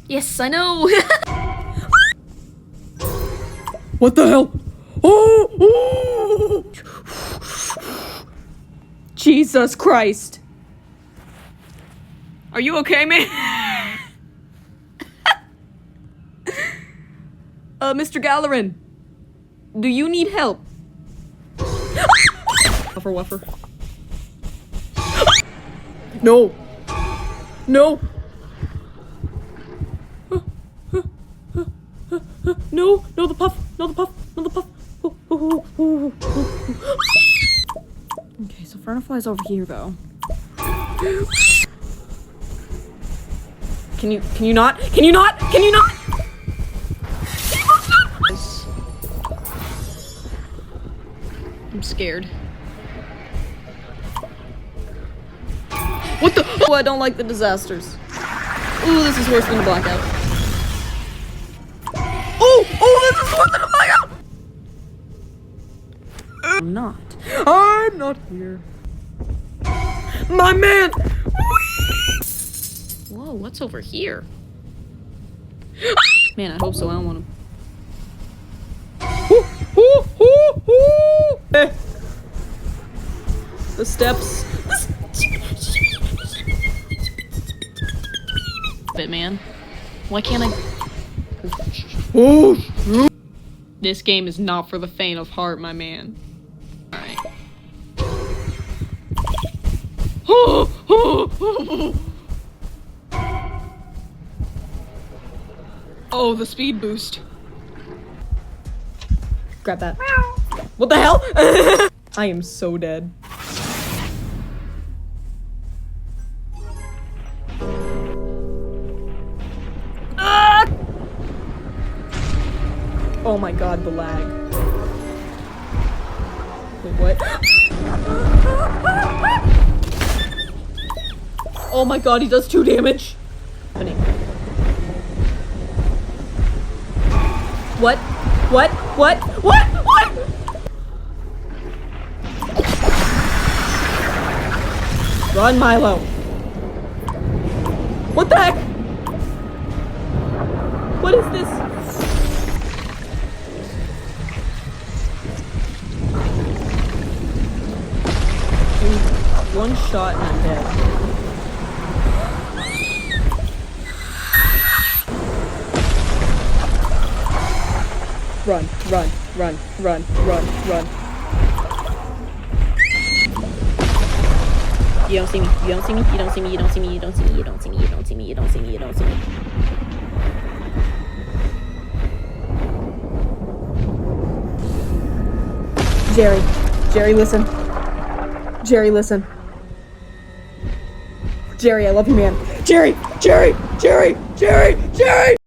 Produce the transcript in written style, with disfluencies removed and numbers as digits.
Yes, I know. What the hell? Oh! Jesus Christ. Are you okay, man? Mr. Gallerin, do you need help? Wuffer, wuffer. No. No. No, no, the puff, no, the puff, no, the puff. Okay, so Fernifly's over here, though. Can you not? Can you not? Can you not? I'm scared. What the? Oh, I don't like the disasters. Ooh, this is worse than a blackout. Oh, this is worse than a blackout! I'm not here. My man! Whoa, what's over here? Man, I hope so. I don't want to. The steps. Bit, man. Why can't I? This game is not for the faint of heart, my man. Alright. Oh, the speed boost. Grab that. What the hell? I am so dead. Oh my god, the lag. Wait, what? Oh my god, he does 2 damage. What? What? What? What? What? Run, Milo. What the heck? What is this? One shot and I'm dead. Run, run, run, run, run, run. You don't see me. You don't see me. You don't see me. You don't see me. You don't see me. You don't see me. You don't see me. You don't see me. You don't see me. Jerry. Jerry, listen. Jerry, listen. Jerry, I love you, man. Jerry! Jerry! Jerry! Jerry! Jerry!